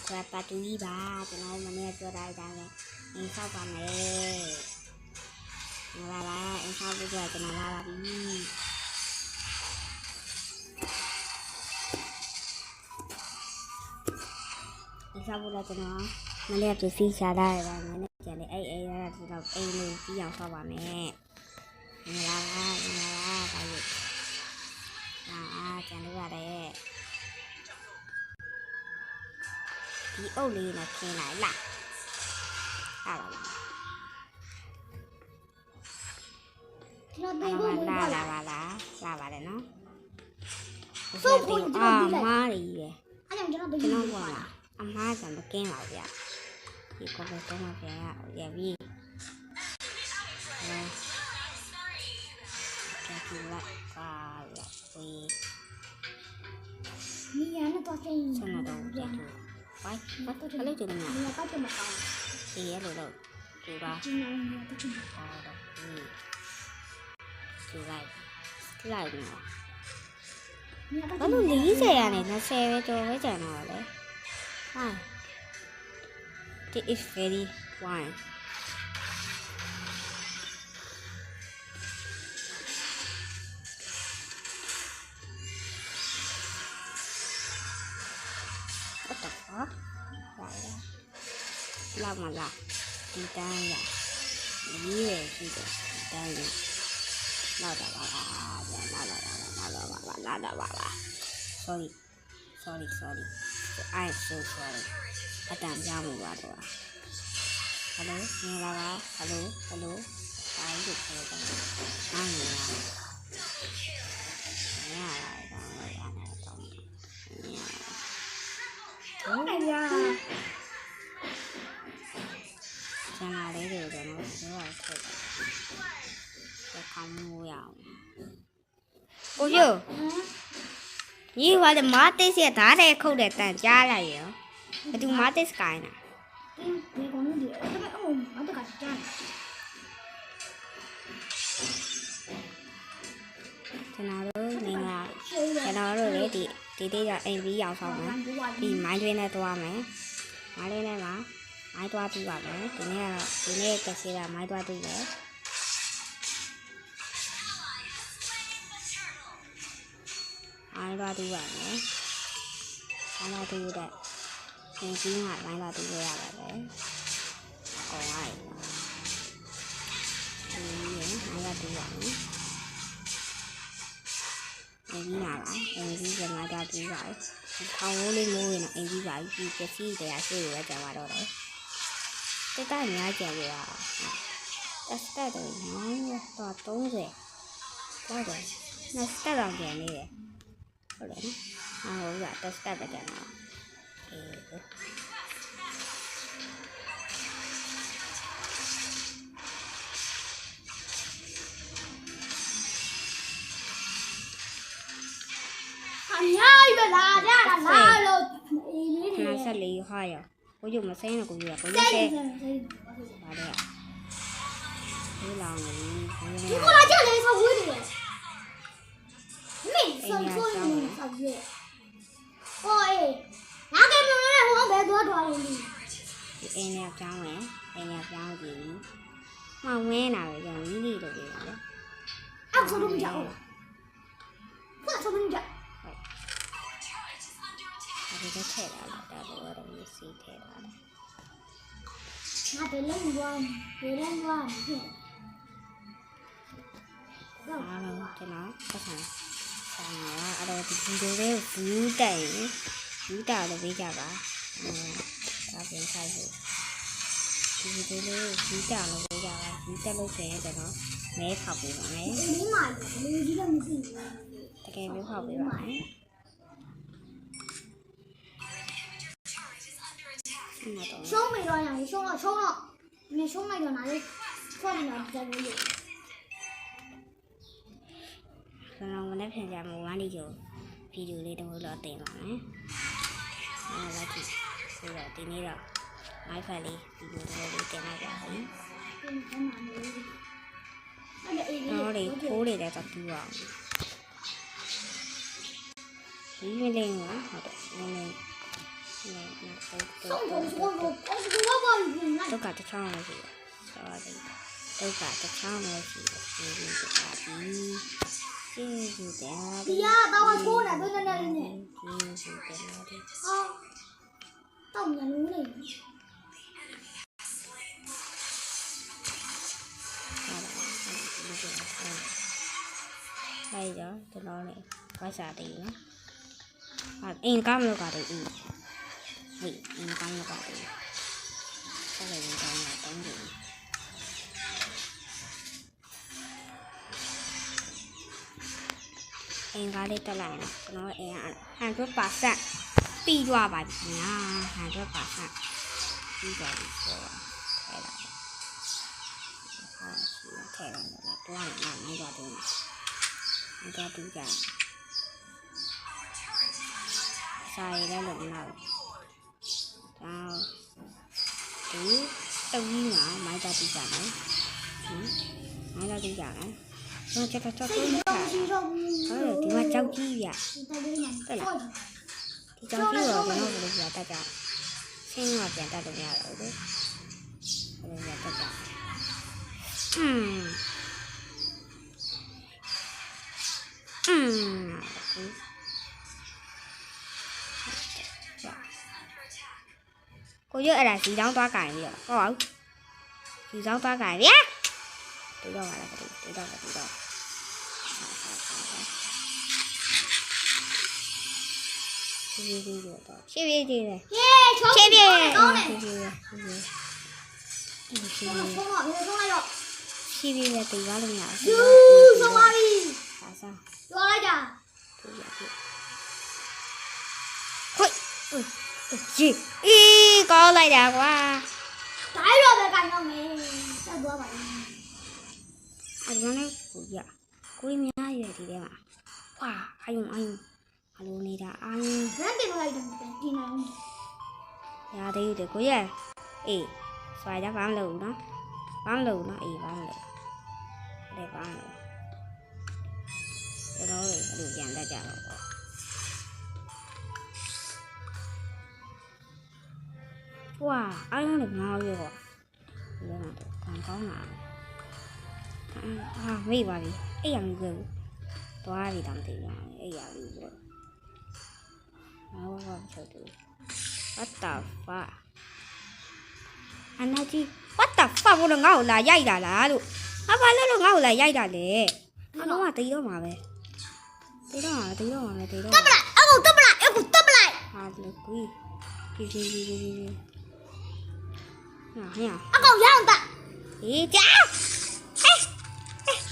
Và ta chú ý bà cho nó mà nghe cho đây đây này em sao bà mẹ là em sao bây giờ cho nó là đi em sao bây giờ cho nó mà nghe từ xin xa đây và nó trả lời ấy là từ đầu ấy luôn tí nào sao bà mẹ là bà gì trả lời là đây cái ô ly là khi nãy là là đấy nó má đi về cái nó qua là má chẳng được kén vào vậy thì có cái số mà phải về vì cái gì lại và vì sao nó đâu vậy thôi phải lấy chừng nào thì ở đâu từ đó từ lại nào nó lý xe này nó xe với cho với chả nào đấy this is very fine what the fuck lại mà là đi ta là đi về đi ta là sorry I'm so sorry anh tạm giao mình qua rồi hello nghe là hello ai được rồi ai người nào nghe lại rồi này ra cho nào lấy được rồi nó rất là thật không mua vào cô chưa như vậy là má tê xe thả đây không để tàn cha là gì đó cái thứ má tê sky nè cho nào đó mình là cho nào rồi đấy thì đây là em ví dụ xong á thì máy lên này toa mẹ máy lên này mà máy toa tôi bảo đấy thì này cái xe là máy toa tôi đấy máy toa tôi bảo đấy máy toa tôi đấy em chỉ ngại máy toa tôi là đấy còn ai thì máy toa tôi bảo đấy em đi nào lại em đi gần máy toa tôi bảo không có lên môi nè em đi bảo đi cái gì để ăn chơi ở chợ vào đó đấy cái tay nhà chợ về à cái tay đấy nó to tốn rồi đó rồi nó cái làm gì này rồi đấy rồi giờ cái tay bây giờ nó nó sẽ lấy hai à có dùng mà xe là cũng được có dùng xe vào đây à cái lò này em nhà em nhà trong mẹ em nhà trong gì mà nghe nào giờ nghĩ đi được gì đó thì có thể là đã được rồi như gì thế đó mà tới lên quan đâu cho nó có thể sang nó ở đâu thì chúng tôi đều cứ tạo được bây giờ cả ta biến sai rồi thì tôi đều cứ tạo được bây giờ cứ tạo được thế cho nó mấy học gì mà mấy ta kêu mấy học gì mà xuống mày rồi này xuống rồi mày xuống mày rồi này con này là gì còn mình đã phải làm một món đi rồi video đây đâu có tiền mà nhé là chị bây giờ tí nữa rồi máy phải đi video đây đi tiền này cả nó đi cố để tập trung vào tí mới lên nữa hoặc lên lên ဒုက္ခတစ်ချောင်းလည်းရှိတယ်ဆိုတော့ဒုက္ခတစ်ချောင်းလည်းရှိတယ်ဒီလိုပါပြီကျေးဇူးတင် ဒီကတော့ထိုးတယ်ဘယ်နဲ့လဲနဲ့ ကျေးဇူးတင်ပါတယ် တော့မြန်လို့နေ လိုက်တော့ကျွန်တော်လည်းဝိုက်စားတယ်နော်အင်းကောင်းလို့ပါတယ်ဟေးအင်းကောင်းလို့ပါတယ်ဆက်လိုက်ရင်ကောင်းတာတုံးတယ်အင်းကားလေးတက်လိုက်နော်ကျွန်တော်အင်း100% ပြီးသွားပါပြီညာ100% ပြီးသွားပြီဆိုတော့ထဲလာထဲလာတော့တွားနေမှာနိုင်ပါတယ်ဒီတော့တူကြစာရည်လည်းလုံလောက်ဒါဒီတုံးကြီးမှာမိုက်တာတူကြမယ်မိုက်တာတူကြမယ်ကျွန်တော်ချက်ကိုဟုတ်တယ်ဒီမှာကြောက်ကြီးပြတက်လာဒီကြောက်ကြီးတော့ကျွန်တော်ဘယ်လိုပြတတ်ကြဆင်းကပြန်တတ်လို့မရတော့ဘူးဘယ်လိုပြတတ်ကြကိုရအဲ့ဒါစီတောင်းသွားကြရင်ပြီးတော့ဟုတ်ပါဘူးစီတောင်းသွားကြရင်ဗျာတူတော့ပါလားတူတော့ရှေ့ပြေးတယ် ချုံး ရှေ့ပြေး ကောင်းတယ် ရှေ့ပြေး ဆုံးလိုက်တော့ ရှေ့ပြေးလည်းတိတ်သွားလို့မရဘူး ယူဆုံးပါပြီ ဟာစား ပြောလိုက်တာ တူရပြီခွတ်ကြီးအေးကောင်းလိုက်တာကွာ ဒိုင်းတော့ပဲကန်တော့မယ်ဆက်သွားပါဦး အဲ့ဒါနဲ့ကိုရကိုရများရည်ဒီထဲမှာဝါအာယုံအလိုနေတာအာယုံ ရန်တင်လိုက်တော့ဒီနိုင် ရသေးတယ်ကိုရအေးဆွာကြဘာမလုပ်ဘူးနော်ဘာမလုပ်ဘူးနော်အေးဘာမလုပ်အဲ့ဘာမလုပ်ကျွန်တော်တို့အဲ့လိုပြန်တတ်ကြတော့ပေါ့ဝါအာယုံလည်းငေါရောဒီထဲမှာကောင်းလာမေ့ပါပြီအဲ့ရမျိုးပဲသွားပြီတောင်တည်ရအဲ့ရမျိုးပဲဘာချုပ်တယ် what the fuck အနာကြီး what the fuck ဘလို့ငါ့ကိုလာရိုက်တာလားလို့ဘာလို့ငါ့ကိုလာရိုက်တာလဲအလုံးကတည်တော့မှာပဲတည်တော့မှာတည်တော့မှာပဲတည်တော့ တက်ပလိုက်အခုတက်ပလိုက်အခုတက်ပလိုက် ဟာလေကွီကြီးဟာဟဲ့ အကောင်ရောင်းတာ အေးကြာ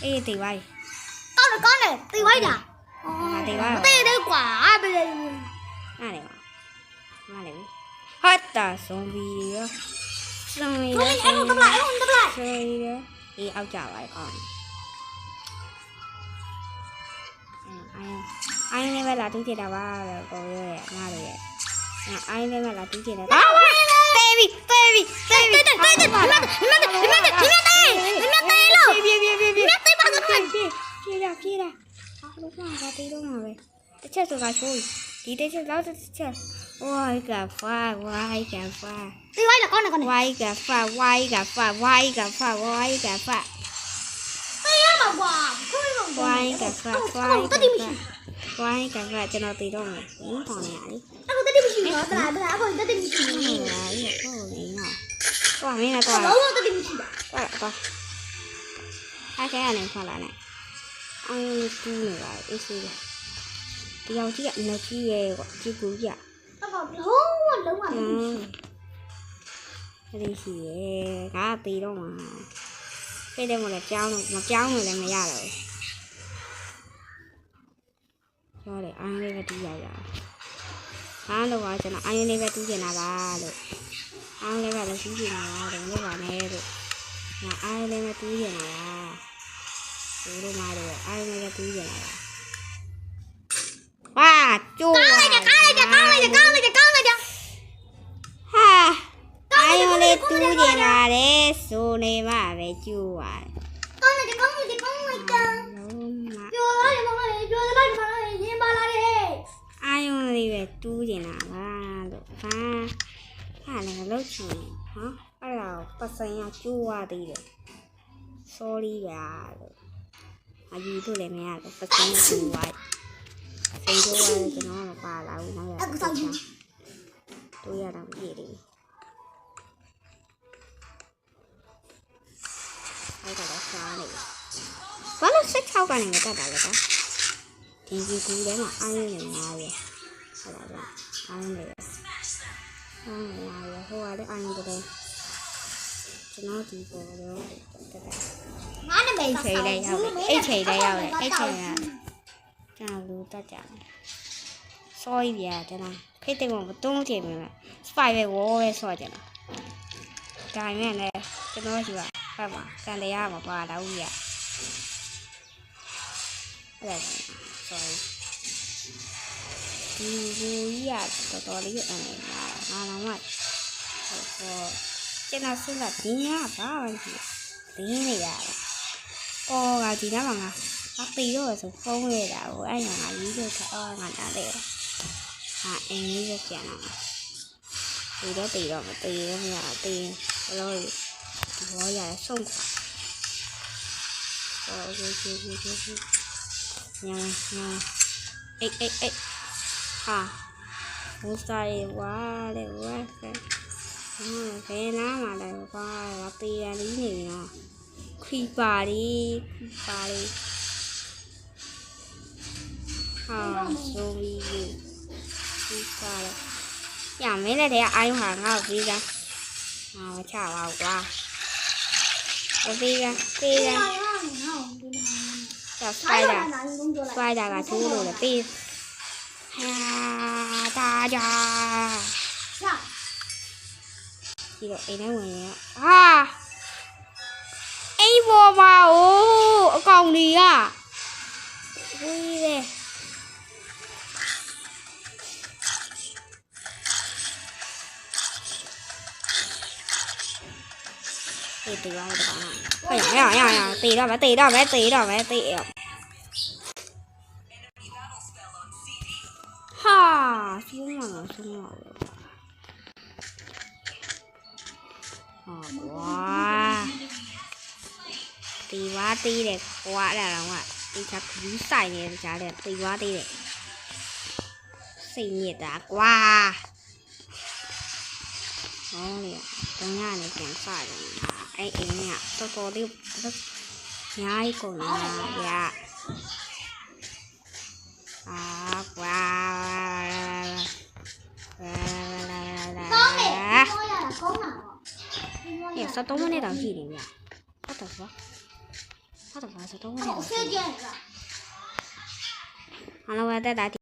အေးတည်ပါ ကောင်းတယ်သိဝိုက်တာသိတယ်ကွာဘယ်လဲ နားလေပါနားလေဟာတာဇွန်ဘီရောဇွန်ဘီရောဇွန်ဘီရောအေးအောက်ကြပါကောင်းအိုင်းလေးပဲလာတူးချင်တာပါလို့ကိုရဲ့ငါတို့ရဲ့အိုင်းလေးပဲလာတူးချင်တာဟာbaby ပြေးတာလို့ကတေးတော့မှာပဲတစ်ချက်ဆိုတာချိုးဒီတစ်ချက်လောက်တစ်ချက်ဝိုင်းကဖာသိဝိုက်တာကောင်းတယ် ဝိုင်းကဖာသိရမှာကွာဝိုင်းကဖာကျွန်တော်တေးတော့မှာဟင်းပေါ်နေရလေ အခုတက်တိမရှိတော့တလားအခုတက်တိမရှိဘူး ဟုတ်လားဟုတ်နေနော်တော့မင်းနဲ့တော့ လုံးတက်တိမရှိတာ တော့အားခဲရနေခွာလာနဲ့အောင်းတူးနေပါအေးစေးဒီအောင်ကြီးကအနက်ကြီးရဲ့ကွာကြည့်ကူကြီး တော့လုံးဝအဲ့ဒီရှိရဲ့ငါတေးတော့မှာဖိတ်တယ်မလဲကြောင်းလို့မကြောင်းလို့လည်းမရတော့ဘူးပြောတယ်အိုင်းလေးပဲတူးရဘာလို့ကကျွန်တော်အိုင်းလေးပဲတူးနေတာပါလို့အိုင်းလေးပဲလည်းတူးနေတာတော့လို့ပါနဲ့လို့ငါအိုင်းလေးပဲတူးနေတာဒီလိုမှတော့အိုင်းလေးပဲတူးနေတာဝါကျိုးကောင်းလိုက်တာဟာအိုင်းလေးတူးနေတာလေဆိုနေမှပဲကျိုးပါကောင်းလိုက်တာပြောရတယ်မမလေးပြောတယ်လိုက်ပါရင်ပါလာတယ် အာယုံလေးပဲတူးနေတာပါလို့ဘာ ဟာလည်းလှုပ်ချင်ဟာအဲ့ဒါပတ်စံရကျိုးသွားသေးတယ် sorry ပါလို့အယူတို့လည်းမရဘူးပတ်စံကျိုးသွားစိတ်တော့ကျွန်တော်မပါလာဘူးနောက်ရတို့ရတာမပြည့်တယ်အဲ့ဒါလည်းစားနေဘာလို့16ကနေမတက်တာလဲကွာဒီကူထဲမှာအားရနေများရယ်ဟုတ်လားဗျအားရနေရယ်ဟိုကလည်းအားရတယ်ကျွန်တော်ဒီပေါ်တော့တက်တာငါနဲ့ပဲချိန်လေးရောက်တယ်အဲ့ချိန်လေးရောက်တယ်အဲ့ချိန်ကကျွန်တော်လူတက်ကြတယ် sorry ဗျာကျွန်တော်ဖိတ်တယ်မတုံးချိန်မှာ spy ပဲဝေါ်ပဲဆော့ကြတယ်ဒါနဲ့လည်းကျွန်တော်ရှိပါဖတ်ပါကန်တရားမပါတော့ဘူးဗျအဲ့ဒါ sorry ဒီကြီးရတော်တော်လေးအဲ့ဒါငါတော့မှဟိုကျွန်တော်စဉ်းစားဒီညာဘာလဲဒီနေရတယ်အော်ငါဒီနားမှာငါပေတော့ဆိုဖုံးရတာဟိုအဲ့ညာငါရေးလို့အော်ငါနားလေဟာအင်းလေးပဲပြန်လာဒီတော့တေတော့မတေတော့မရတေဘလို့ဒီဘောရဆုံးခွာအော်โอเคညာအေးဟာမူစာရေးဝါလေဝါဘယ်နားမှာလဲကွာတေးရလေးနေပြီနော်ခီပါလေးဟာဆိုပြီးခီပါလေညမင်းလည်းတည်းအာယုံဟာငါ့ကိုပြီးသားငါမချပါဘူးကွာပြီးသားကျစပိုက်တာကထိုးလို့လေပြီးဟာတာကြဒီတော့အိမ်ထဲဝင်ရဟာအိမ်ပေါ်ပါ哦အကောင်ကြီးကဝေးတယ်တေးရတယ်ကောင်ဟဲ့ရတေးတော့မယ်တေးဟာဆုံးမှာဟာကွာတေးပါတေးတယ်ကွာအဲ့ဒါတော့ကတေးချဘူးဆိုင်နေကြတယ်တေးပါတေးတယ်စိတ်ညစ်တာကွာဟောလေတုံးရနေပြန်စတယ်အဲ့အိမ်ကတော်တော်လေးညားကုန်လာဗျာကွာ也是多么的东西里面，他的说是多么的东西。好了，我再打。